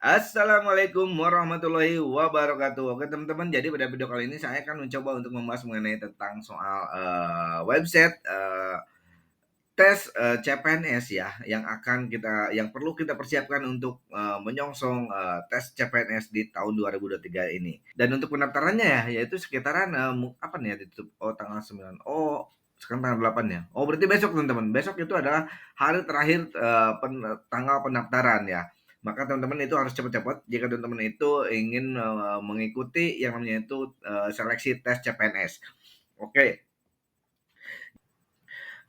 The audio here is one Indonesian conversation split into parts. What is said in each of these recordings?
Assalamualaikum warahmatullahi wabarakatuh. Oke teman-teman, jadi pada video kali ini saya akan mencoba untuk membahas mengenai tentang soal website tes CPNS ya, yang perlu kita persiapkan untuk menyongsong tes CPNS di tahun 2023 ini. Dan untuk pendaftarannya ya, yaitu sekitaran apa nih ya ditutup? Oh tanggal 9. Oh sekarang tanggal 8 ya. Oh berarti besok teman-teman. Besok itu adalah hari terakhir tanggal pendaftaran ya. Maka teman-teman itu harus cepat-cepat jika teman-teman itu ingin mengikuti yang namanya itu seleksi tes CPNS. Oke,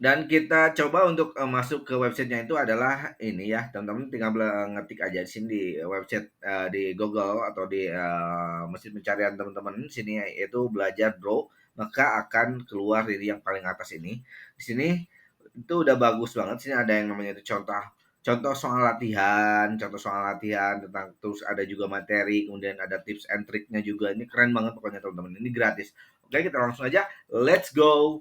dan kita coba untuk masuk ke websitenya itu adalah ini ya, teman-teman tinggal ngetik aja di sini di website di Google atau di mesin pencarian teman-teman sini yaitu belajar bro, maka akan keluar ini yang paling atas ini. Di sini itu udah bagus banget. Sini ada yang namanya itu contoh contoh contoh soal latihan tentang, terus ada juga materi, kemudian ada tips and triknya juga. Ini keren banget pokoknya teman-teman. Ini gratis. Oke, kita langsung aja. Let's go.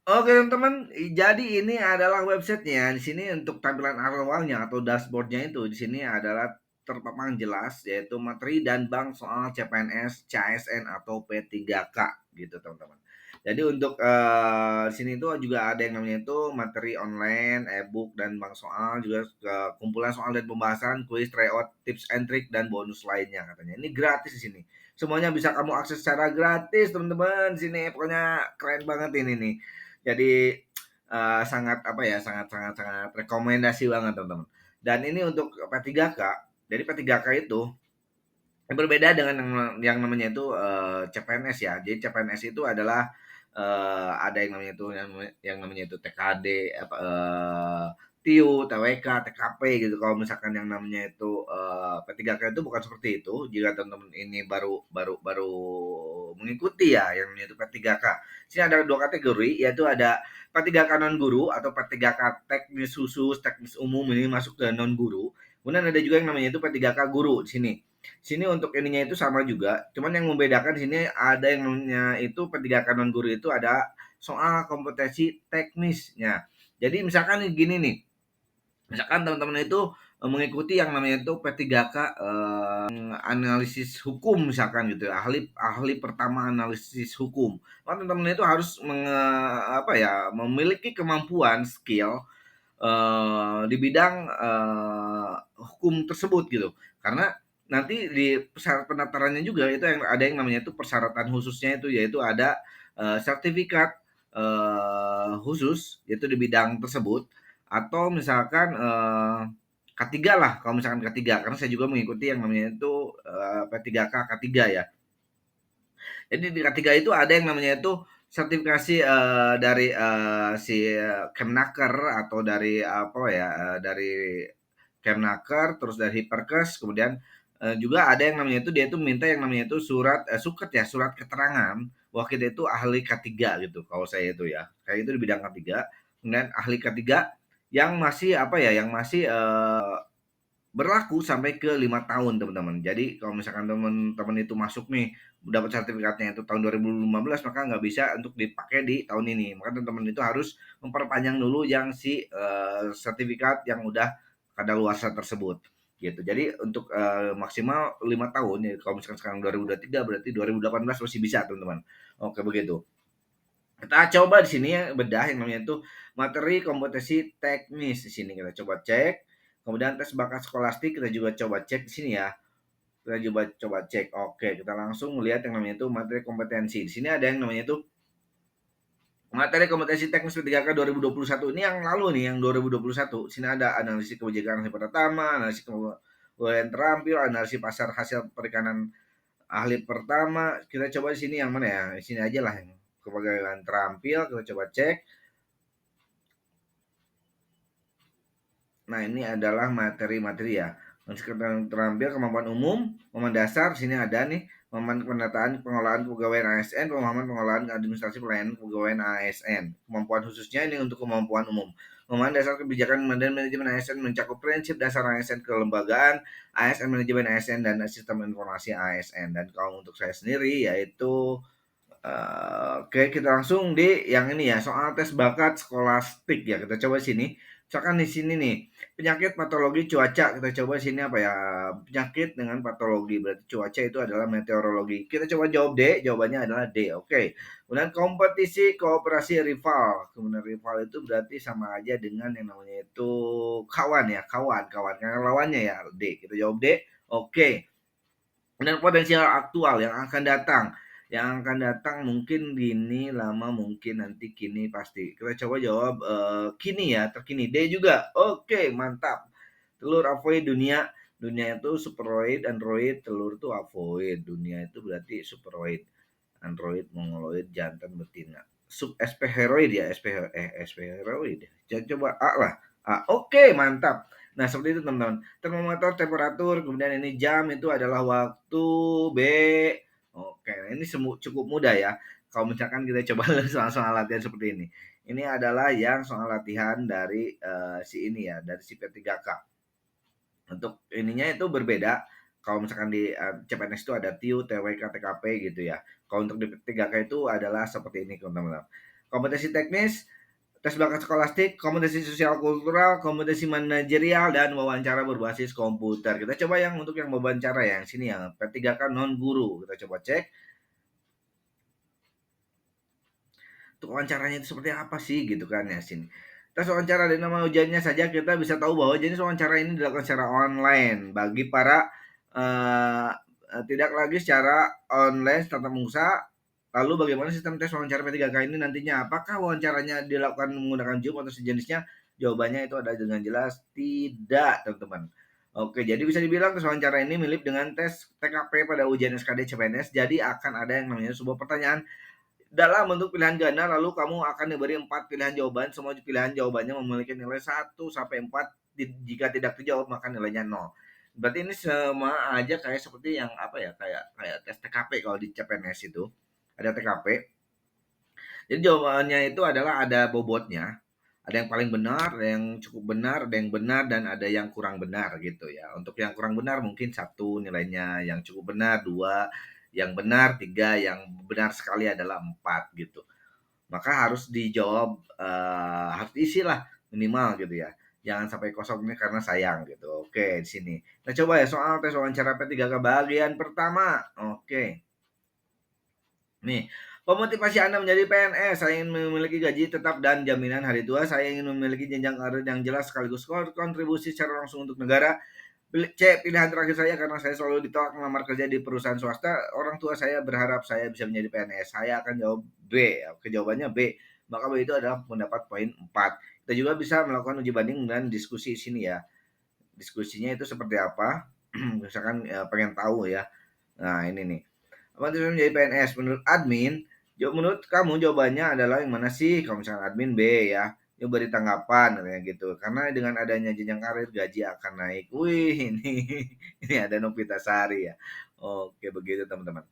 Oke teman-teman, jadi ini adalah websitenya. Di sini untuk tampilan awalnya atau dashboardnya itu di sini adalah terpampang jelas yaitu materi dan bank soal CPNS, CASN atau P3K gitu teman-teman. Jadi untuk di sini itu juga ada yang namanya itu materi online, e-book dan bank soal, juga kumpulan soal dan pembahasan, kuis, tryout, tips and trick dan bonus lainnya katanya. Ini gratis di sini. Semuanya bisa kamu akses secara gratis teman-teman. Di sini pokoknya keren banget ini nih. Jadi sangat apa ya, sangat sangat sangat rekomendasi banget teman-teman. Dan ini untuk P3K. Jadi P3K itu berbeda dengan yang namanya itu CPNS ya. Jadi CPNS itu adalah ada yang namanya itu yang namanya itu TKD, apa, TIU, TWK, TKP gitu. Kalau misalkan yang namanya itu P3K itu bukan seperti itu. Jika teman-teman ini baru mengikuti ya yang namanya itu P3K. Sini ada dua kategori, yaitu ada P3K non guru atau P3K teknis khusus, teknis umum, ini masuk ke non guru. Kemudian ada juga yang namanya itu P3K guru di sini. Sini untuk ininya itu sama juga, cuman yang membedakan di sini ada yang namanya itu P3K non guru itu ada soal kompetensi teknisnya. Jadi misalkan gini nih, misalkan teman-teman itu mengikuti yang namanya itu P3K analisis hukum misalkan gitu ya, ahli ahli pertama analisis hukum. Maka teman-teman itu harus apa ya, memiliki kemampuan skill di bidang hukum tersebut gitu. Karena nanti di syarat pendaftarannya juga itu yang ada yang namanya itu persyaratan khususnya itu, yaitu ada sertifikat khusus yaitu di bidang tersebut, atau misalkan K3 lah, kalau misalkan K3, karena saya juga mengikuti yang namanya itu P3K K3 ya. Jadi di K3 itu ada yang namanya itu sertifikasi dari si Kemnaker atau dari apa ya, dari Kemnaker, terus dari Perkes, kemudian juga ada yang namanya itu dia itu minta yang namanya itu suket ya, surat keterangan bahwa kita itu ahli K3 gitu kalau saya itu ya. Kayak itu di bidang K3. Kemudian ahli K3 yang masih apa ya, yang masih berlaku sampai ke 5 tahun teman-teman. Jadi kalau misalkan teman-teman itu masuk nih dapat sertifikatnya itu tahun 2015, maka nggak bisa untuk dipakai di tahun ini. Maka teman-teman itu harus memperpanjang dulu yang si sertifikat yang udah kadaluarsa tersebut gitu. Jadi untuk maksimal 5 tahun ya, kalau misalkan sekarang 2023 berarti 2018 masih bisa teman-teman. Oke begitu. Kita coba di sini ya bedah yang namanya itu materi kompetensi teknis. Di sini kita coba cek. Kemudian tes bakat skolastik kita juga coba cek di sini ya. Kita coba cek. Oke, kita langsung melihat yang namanya itu materi kompetensi. Di sini ada yang namanya itu materi kompetensi teknis P3K 2021. Ini yang lalu nih, yang 2021. Sini ada analisis kebijakan ahli pertama, analisis kebudayaan terampil, analisis pasar hasil perikanan ahli pertama. Kita coba di sini yang mana ya? Di sini aja lah yang kepegawaian terampil. Kita coba cek. Nah, ini adalah materi-materi ya. Sekarang terampil kemampuan umum, pemahaman dasar, sini ada nih, pemahaman pendataan pengolahan pegawai ASN, pemahaman pengolahan administrasi pelayanan pegawai ASN. Kemampuan khususnya ini untuk kemampuan umum. Pemahaman dasar kebijakan dan manajemen ASN mencakup prinsip dasar ASN kelembagaan, ASN manajemen ASN dan sistem informasi ASN. Dan kalau untuk saya sendiri yaitu Oke, kita langsung di yang ini ya, soal tes bakat skolastik ya. Kita coba sini. Misalkan di sini nih, penyakit patologi cuaca. Kita coba sini apa ya? Penyakit dengan patologi. Berarti cuaca itu adalah meteorologi. Kita coba jawab D. Jawabannya adalah D. Oke. Kemudian kompetisi kooperasi rival. Kemudian rival itu berarti sama aja dengan yang namanya itu kawan ya, kawan, kawan. Karena lawannya ya D. Kita jawab D. Oke. Dan potensial aktual yang akan datang. Yang akan datang mungkin dini, lama, mungkin nanti, kini, pasti. Kita coba jawab kini ya, terkini. D juga. Oke, mantap. Telur avoid dunia. Dunia itu superoid, android, telur itu avoid. Dunia itu berarti superoid. Android, mongoloid, jantan, betina. Sub SP heroid ya, SP heroid. Jangan coba A lah. A. Oke, mantap. Nah, seperti itu teman-teman. Termometer temperatur, kemudian ini jam itu adalah waktu. B. Oke, nah ini cukup mudah ya. Kalau misalkan kita coba soal-soal latihan seperti ini. Ini adalah yang soal latihan dari si ini ya, dari si P3K. Untuk ininya itu berbeda. Kalau misalkan di CPNS itu ada TIU, TWK, TKP gitu ya. Kalau untuk di 3K itu adalah seperti ini teman-teman. Kompetensi teknis, tes bakat skolastik, kompetensi sosial kultural, kompetensi manajerial, dan wawancara berbasis komputer. Kita coba yang untuk yang wawancara ya, yang sini yang P3K non guru. Kita coba cek. Untuk wawancaranya itu seperti apa sih gitu kan ya sini. Tes wawancara dan nama ujiannya saja kita bisa tahu bahwa jenis wawancara ini dilakukan secara online bagi para tidak lagi secara online tatap muka. Lalu bagaimana sistem tes wawancara P3K ini nantinya? Apakah wawancaranya dilakukan menggunakan Zoom atau sejenisnya? Jawabannya itu ada dengan jelas tidak, teman-teman. Oke, jadi bisa dibilang tes wawancara ini mirip dengan tes TKP pada ujian SKD CPNS. Jadi akan ada yang namanya sebuah pertanyaan dalam bentuk pilihan ganda, lalu kamu akan diberi 4 pilihan jawaban. Semua pilihan jawabannya memiliki nilai 1 sampai 4. Jika tidak terjawab maka nilainya 0. Berarti ini sama aja kayak seperti yang apa ya, kayak tes TKP kalau di CPNS itu. Ada TKP. Jadi jawabannya itu adalah ada bobotnya. Ada yang paling benar, ada yang cukup benar, ada yang benar, dan ada yang kurang benar gitu ya. Untuk yang kurang benar mungkin 1 nilainya, yang cukup benar 2, yang benar 3, yang benar sekali adalah 4 gitu. Maka harus dijawab, harus diisilah minimal gitu ya. Jangan sampai kosong ini karena sayang gitu. Oke, di sini. Kita coba ya soal tes wawancara P3K bagian pertama. Oke. Nih, pemotivasi Anda menjadi PNS. Saya ingin memiliki gaji tetap dan jaminan hari tua. Saya ingin memiliki jenjang karir yang jelas sekaligus kontribusi secara langsung untuk negara. C. Pilihan terakhir saya karena saya selalu ditolak melamar kerja di perusahaan swasta. Orang tua saya berharap saya bisa menjadi PNS. Saya akan jawab B. Oke, jawabannya B. Maka B itu adalah mendapat poin 4. Kita juga bisa melakukan uji banding dan diskusi di sini ya. Diskusinya itu seperti apa? Misalkan pengen tahu ya. Nah, ini nih. Apa itu menjadi PNS? Menurut admin, menurut kamu jawabannya adalah yang mana sih? Kalau misalkan admin B ya. Dia beri tanggapan katanya gitu. Karena dengan adanya jenjang karir gaji akan naik. Wih, ini ada Novita Sari ya. Oke, begitu teman-teman.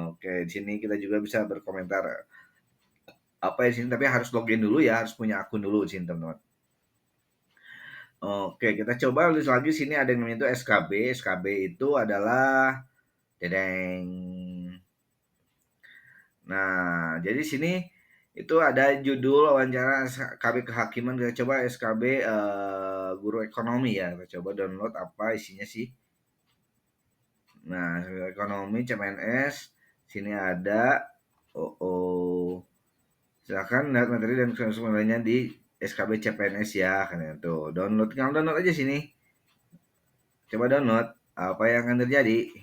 Oke, di sini kita juga bisa berkomentar apa di sini, tapi harus login dulu ya, harus punya akun dulu di sini teman-teman. Oke, kita coba list lagi sini ada yang namanya itu SKB. SKB itu adalah dedeng. Nah, jadi sini itu ada judul wawancara SKB kehakiman. Kita coba SKB guru ekonomi ya. Kita coba download apa isinya sih. Nah, ekonomi CPNS sini ada. Silakan lihat materi dan semuanya di SKB CPNS ya, kan itu. Download, tinggal download aja sini. Coba download. Apa yang akan terjadi?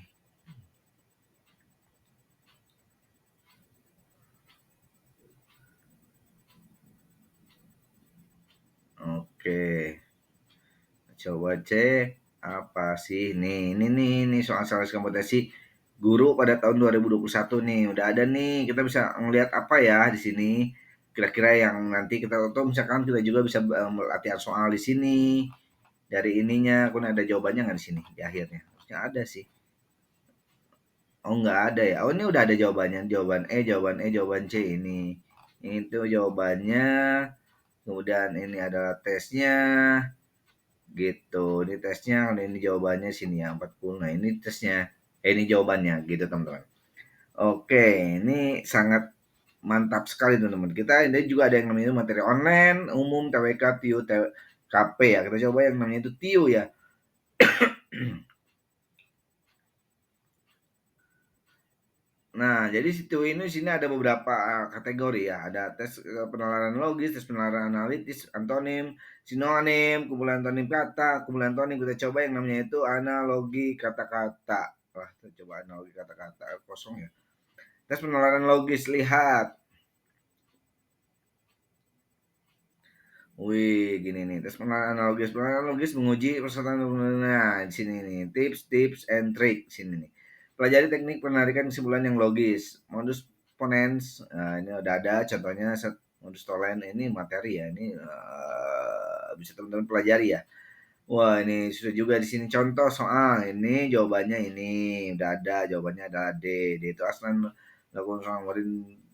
Oke. Coba cek apa sih ini soal-soal kompetensi guru pada tahun 2021 nih. Udah ada nih. Kita bisa ngelihat apa ya di sini. Kira-kira yang nanti kita tahu misalkan kita juga bisa latihan soal di sini. Dari ininya, pun ada jawabannya nggak di sini di akhirnya? Harusnya ada sih. Oh, nggak ada ya. Oh, ini udah ada jawabannya. Jawaban E, jawaban E, jawaban C ini. Itu jawabannya. Kemudian ini adalah tesnya. Gitu. Ini tesnya, ini jawabannya sini ya 40. Nah, ini tesnya. Ini jawabannya gitu, teman-teman. Oke, ini sangat mantap sekali teman-teman. Kita ini juga ada yang namanya materi online, umum, TWK, TIU, KP ya. Kita coba yang namanya itu TIU ya. Nah, jadi situ ini sini ada beberapa kategori ya. Ada tes penalaran logis, tes penalaran analitis, antonim, sinonim, kumpulan antonim kata, kumpulan antonim. Kita coba yang namanya itu analogi kata-kata. Wah, kita coba analogi kata-kata kosong ya. Tes penalaran logis, lihat. Wih, gini nih, tes penalaran logis menguji persyaratan. Nah, di sini nih, tips and trick sini nih. Pelajari teknik penarikan kesimpulan yang logis. Modus ponens, nah, ini udah ada contohnya modus tolen ini materi ya. Ini bisa teman-teman pelajari ya. Wah, ini sudah juga di sini contoh soal. Ini jawabannya ini udah ada, jawabannya adalah D. D itu aslan lakukan soal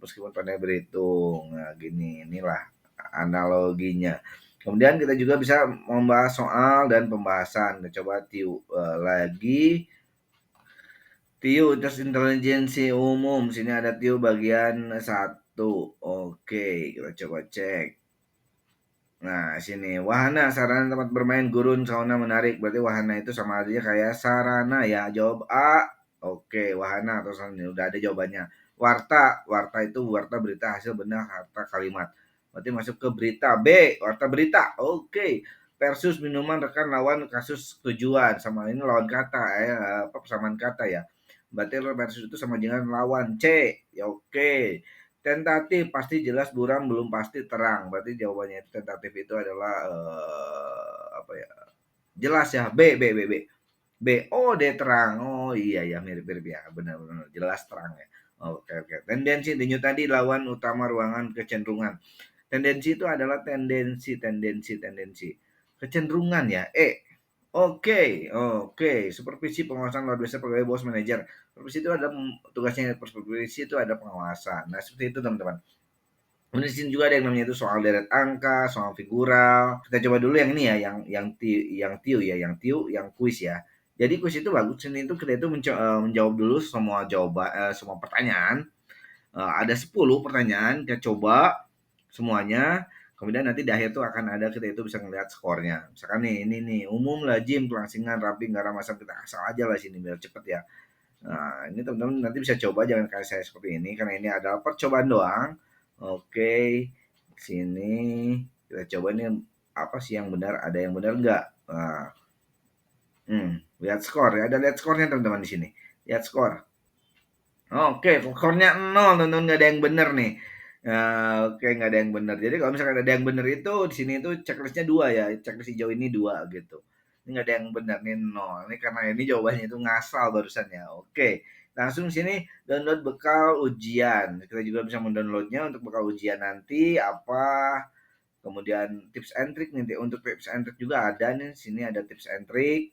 meskipun pandai berhitung. Nah, gini, inilah analoginya. Kemudian kita juga bisa membahas soal dan pembahasan. Kita coba tiu lagi. Tiu tes intelijensi umum. Sini ada tiu bagian 1. Oke, kita coba cek. Nah, sini wahana sarana tempat bermain gurun sauna menarik. Berarti wahana itu sama aja kayak sarana ya. Jawab A. Oke, wahana atau sarana udah ada jawabannya. Warta, warta itu warta berita hasil benar harta kalimat. Berarti masuk ke berita B, warta berita. Oke. Versus minuman rekan lawan kasus tujuan sama ini lawan kata ya, apa persamaan kata ya. Berarti versus itu sama dengan lawan C. Ya oke. Tentatif pasti jelas buram belum pasti terang. Berarti jawabannya itu tentatif itu adalah apa ya? Jelas ya. B B B B. B. Oh, D terang. Oh iya ya mirip-mirip ya. Benar-benar jelas terang ya. Oke oke. Tendensi denyut tadi lawan utama ruangan kecenderungan. Tendensi itu adalah tendensi. Kecenderungan ya. Oke, oke. Supervisi pengawasan luar biasa pegawai bos manajer. Supervisi itu ada tugasnya supervisi itu ada pengawasan. Nah, seperti itu teman-teman. Kemudian di sini juga ada yang namanya itu soal deret angka, soal figural. Kita coba dulu yang ini ya, yang tiu, yang kuis ya. Jadi kuis itu bagus ini itu kita itu menjawab dulu semua jawaban semua pertanyaan. Ada 10 pertanyaan, kita coba semuanya. Kemudian nanti di akhir tuh akan ada kita itu bisa ngelihat skornya. Misalkan nih ini nih umum lazim kelangsingan rapi garam asam kita asal aja lah sini biar cepet ya. Nah, ini teman-teman nanti bisa coba jangan kayak saya seperti ini karena ini adalah percobaan doang. Oke, sini kita coba ini apa sih yang benar, ada yang benar enggak? Nah, lihat skor ya, ada lihat skornya teman-teman di sini. Lihat skor. Oke, skornya 0 teman-teman nggak ada yang benar nih. Oke nggak ada yang benar. Jadi kalau misalkan ada yang benar itu di sini itu checklistnya 2 ya, checklist hijau ini 2 gitu. Ini nggak ada yang benar nih 0. Ini karena ini jawabannya itu ngasal barusan ya. Oke, langsung sini download bekal ujian. Kita juga bisa mendownloadnya untuk bekal ujian nanti apa. Kemudian tips and trick nih untuk tips and trick juga ada nih. Sini ada tips and trick.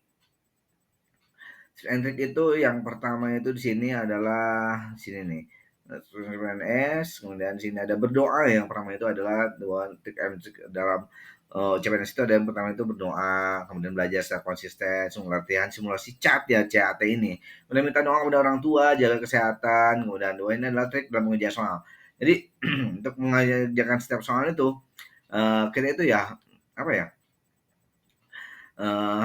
Tips and trick itu yang pertama itu di sini adalah sini nih. CPNS, kemudian sini ada berdoa yang pertama itu adalah dua trik and trick dalam CPNS itu ada yang pertama itu berdoa, kemudian belajar secara konsisten, latihan simulasi CAT ya CAT ini. Kemudian minta doa kepada orang tua, jaga kesehatan, kemudian doa ini adalah trik dalam mengerjakan soal. Jadi untuk mengerjakan setiap soal itu kita itu ya apa ya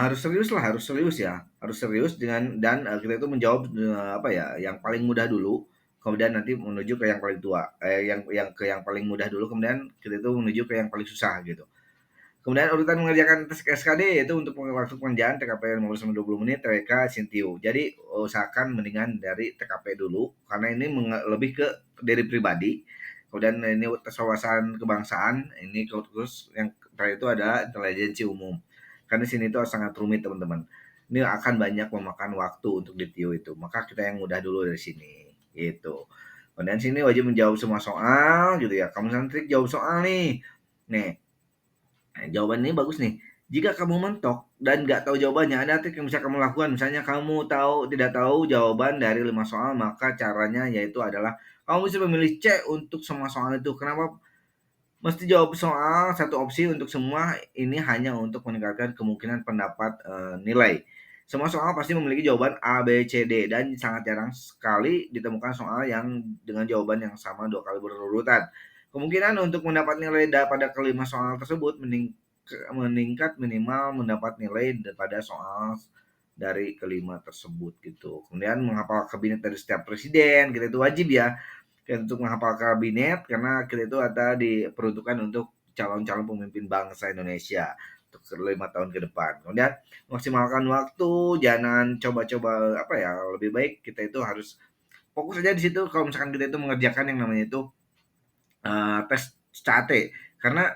harus serius lah, harus serius ya, harus serius dengan dan kita itu menjawab apa ya, yang paling mudah dulu, kemudian nanti menuju ke yang paling tua, yang paling mudah dulu, kemudian kita itu menuju ke yang paling susah gitu. Kemudian urutan mengerjakan tes SKD yaitu untuk waktu pengerjaan TKP 15 sampai 20 menit, TWK Sintiu. Jadi usahakan mendingan dari TKP dulu karena ini lebih ke diri pribadi. Kemudian ini tes wawasan kebangsaan, ini terus yang terakhir itu ada intelijensi umum. Karena di sini itu sangat rumit teman-teman. Ini akan banyak memakan waktu untuk di TIU itu. Maka kita yang mudah dulu dari sini. Gitu. Kemudian sini wajib menjawab semua soal gitu ya. Kamu santri jawab soal nih. Nih, jawaban ini bagus nih. Jika kamu mentok dan nggak tahu jawabannya, ada trik yang bisa kamu lakukan. Misalnya kamu tidak tahu jawaban dari 5 soal, maka caranya yaitu adalah kamu bisa memilih C untuk semua soal itu. Kenapa mesti jawab soal satu opsi untuk semua? Ini hanya untuk meningkatkan kemungkinan pendapat nilai. Semua soal pasti memiliki jawaban A, B, C, D, dan sangat jarang sekali ditemukan soal yang dengan jawaban yang sama 2 kali berurutan. Kemungkinan untuk mendapat nilai pada kelima soal tersebut meningkat minimal mendapat nilai pada soal dari kelima tersebut gitu. Kemudian menghafal kabinet dari setiap presiden, kita itu wajib ya untuk menghafal kabinet karena kita itu ada diperuntukkan untuk calon-calon pemimpin bangsa Indonesia untuk 5 tahun ke depan. Kemudian maksimalkan waktu, jangan coba-coba apa ya, lebih baik kita itu harus fokus aja di situ kalau misalkan kita itu mengerjakan yang namanya itu tes CAT karena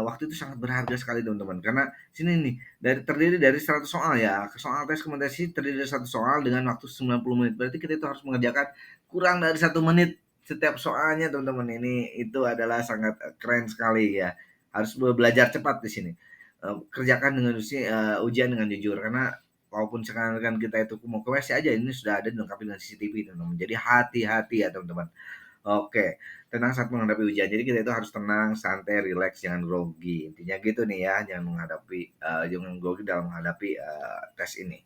waktu itu sangat berharga sekali teman-teman karena sini nih terdiri dari 100 soal ya soal tes kompetensi terdiri dari 100 soal dengan waktu 90 menit berarti kita itu harus mengerjakan kurang dari 1 menit setiap soalnya teman-teman ini itu adalah sangat keren sekali ya harus belajar cepat di sini. Kerjakan dengan ujian dengan jujur karena walaupun sekarang kan kita itu mau ke WC aja ini sudah ada dilengkapi dengan CCTV teman-teman jadi hati-hati ya teman-teman. Oke, tenang saat menghadapi ujian. Jadi kita itu harus tenang, santai, rileks, jangan grogi. Intinya gitu nih ya, jangan grogi dalam menghadapi tes ini.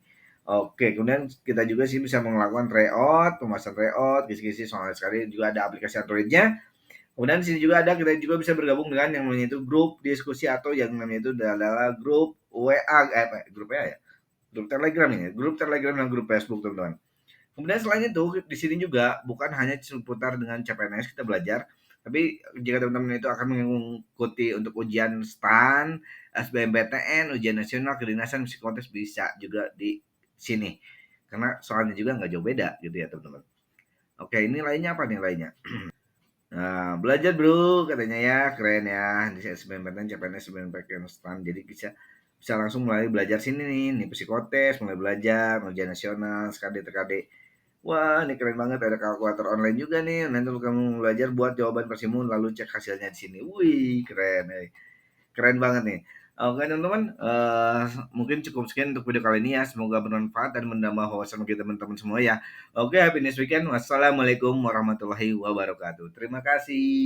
Oke, kemudian kita juga sih bisa melakukan tryout, pembahasan tryout, kisi-kisi soal sekali juga ada aplikasi Android-nya. Kemudian di sini juga ada kita juga bisa bergabung dengan yang namanya itu grup diskusi atau yang namanya itu adalah grup WA, grup WA ya, grup Telegram ya, grup Telegram dan grup Facebook teman-teman. Kemudian selain itu, di sini juga bukan hanya seputar dengan CPNS kita belajar, tapi jika teman-teman itu akan mengikuti untuk ujian STAN, SBMPTN, ujian nasional, kedinasan, psikotes bisa juga di sini. Karena soalnya juga nggak jauh beda gitu ya teman-teman. Oke, ini lainnya apa nih lainnya? Nah, belajar bro katanya ya, keren ya. Di SBMPTN, CPNS, SBMPTN, STAN. Jadi bisa bisa langsung mulai belajar sini nih psikotes, mulai belajar, ujian nasional, SKD, TKD. Wah, ini keren banget ada kalkulator online juga nih. Nanti kamu belajar buat jawaban persimun lalu cek hasilnya di sini. Wih, keren. Keren banget nih. Oke, teman-teman, mungkin cukup sekian untuk video kali ini ya. Semoga bermanfaat dan menambah wawasan bagi teman-teman semua ya. Oke, happy next weekend. Wassalamualaikum warahmatullahi wabarakatuh. Terima kasih.